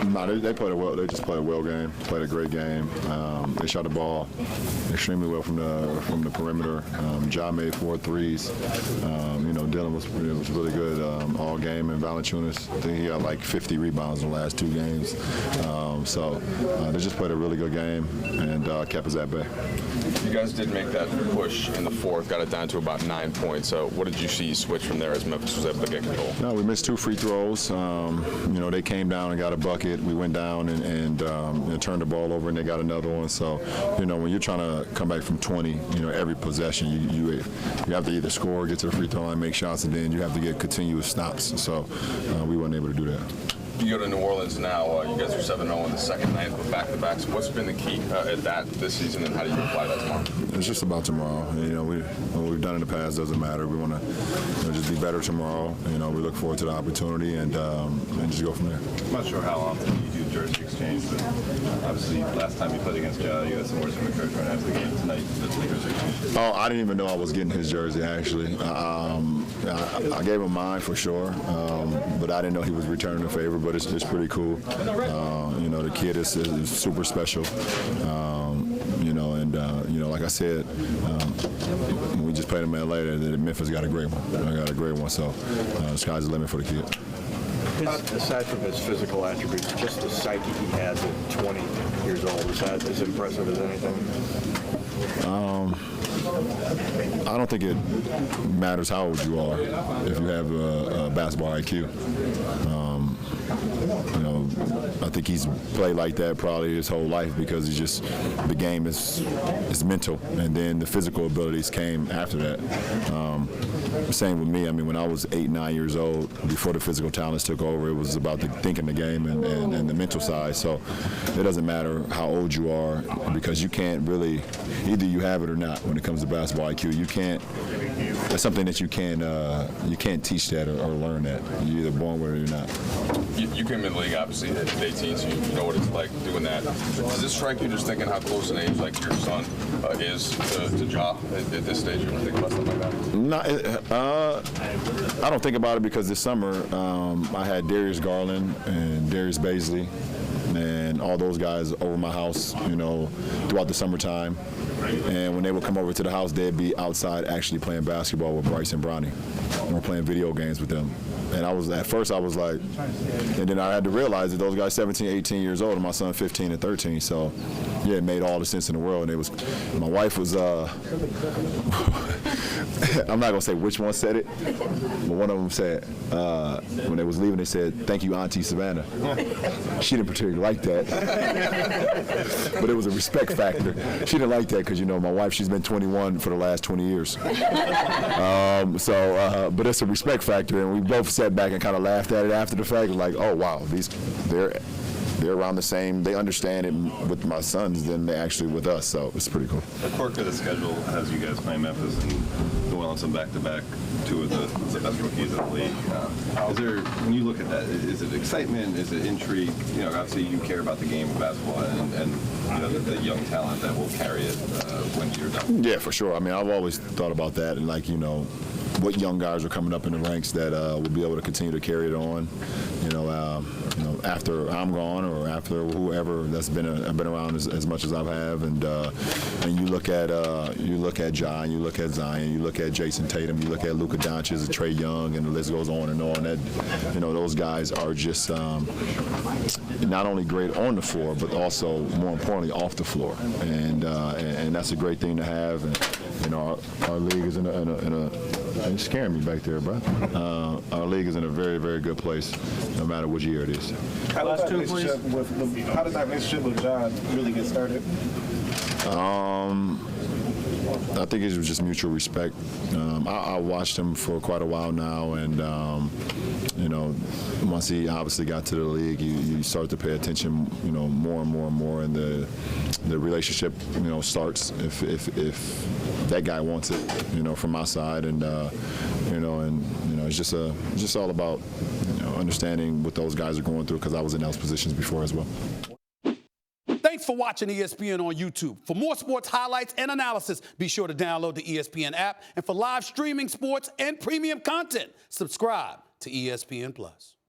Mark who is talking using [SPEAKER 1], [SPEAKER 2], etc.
[SPEAKER 1] No, they played well. They just played a well game. Played a great game. They shot the ball extremely well from the perimeter. Ja made 4 threes. Dylan was really good all game. And Valanciunas, I think he got like 50 rebounds in the last 2 games. They just played a really good game and kept us at bay.
[SPEAKER 2] You guys did make that push in the 4th, got it down to about 9 points. So what did you see switch from there as Memphis was able to get control?
[SPEAKER 1] No, we missed 2 free throws. They came down and got a bucket. We went down and turned the ball over, and they got another one. So, when you're trying to come back from 20, every possession, you have to either score, get to the free throw line, make shots, and then you have to get continuous stops. So we weren't able to do that.
[SPEAKER 2] You go to New Orleans now. You guys are 7-0 in the second night with back-to-backs. What's been the key at that this season, and how do you apply that tomorrow?
[SPEAKER 1] It's just about tomorrow. What we've done in the past doesn't matter. We want to just be better tomorrow. We look forward to the opportunity and just go from there.
[SPEAKER 3] I'm not sure how often you do jersey exchange, but obviously last time you played against Ja, you had some words from the coach right after the game. Tonight, the Lakers exchange.
[SPEAKER 1] Oh, I didn't even know I was getting his jersey, actually. I gave him mine for sure, but I didn't know he was returning the favor. But it's pretty cool. The kid is super special. Like I said, when we just played him in LA, Memphis got a great one. I got a great one. So the sky's the limit for the kid.
[SPEAKER 4] Aside from his physical attributes, just the psyche he has at 20 years old, is that as impressive as anything?
[SPEAKER 1] I don't think it matters how old you are if you have a basketball IQ. I think he's played like that probably his whole life because the game is mental, and then the physical abilities came after that. Same with me. When I was 8, 9 years old, before the physical talents took over, it was about thinking the game and the mental side. So it doesn't matter how old you are because you can't really, either you have it or not when it comes to basketball IQ. You can't. That's something that you can't teach that or learn that. You're either born with it or you're not.
[SPEAKER 2] You came in the league obviously at 18, so you know what it's like doing that. Does this strike you just thinking how close an age like your son is to Ja at this stage? You ever think about something like that?
[SPEAKER 1] I don't think about it because this summer I had Darius Garland and Darius Baisley and all those guys over my house, throughout the summertime. And when they would come over to the house, they'd be outside actually playing basketball with Bryce and Bronny, or playing video games with them. And at first I was like, and then I had to realize that those guys 17, 18 years old, and my son 15 and 13. So yeah, it made all the sense in the world. And my wife was, I'm not gonna say which one said it, but one of them said, when they was leaving, they said, "Thank you, Auntie Savannah." She didn't particularly like that, but it was a respect factor. She didn't like that because my wife, she's been 21 for the last 20 years. But it's a respect factor, and we both sat back and kind of laughed at it after the fact, like, oh wow, they're around the same. They understand it with my sons than they actually with us. So it's pretty cool.
[SPEAKER 3] The quirk of the schedule has you guys playing Memphis and New Orleans back-to-back, 2 of the best rookies in the league. Is there, when you look at that, is it excitement? Is it intrigue? Obviously you care about the game of basketball and the young talent that will carry it when you're done.
[SPEAKER 1] Yeah, for sure. I've always thought about that, and what young guys are coming up in the ranks that will be able to continue to carry it on. After I'm gone or after whoever that's been around as much as I have, and you look at Ja, you look at Zion, you look at Jason Tatum, you look at Luka Doncic, Trae Young, and the list goes on and on. That those guys are just not only great on the floor, but also more importantly off the floor, and that's a great thing to have. And our league is in a you're scaring me back there, bro. Our league is in a very, very good place, no matter which year it is.
[SPEAKER 5] How did that relationship with Ja really get started?
[SPEAKER 1] I think it was just mutual respect. I watched him for quite a while now, and once he obviously got to the league, you start to pay attention, more and more and more, and the relationship, starts if that guy wants it, from my side, and it's just all about understanding what those guys are going through, because I was in those positions before as well.
[SPEAKER 6] Thanks for watching ESPN on YouTube. For more sports highlights and analysis, be sure to download the ESPN app. And for live streaming sports and premium content, subscribe to ESPN+.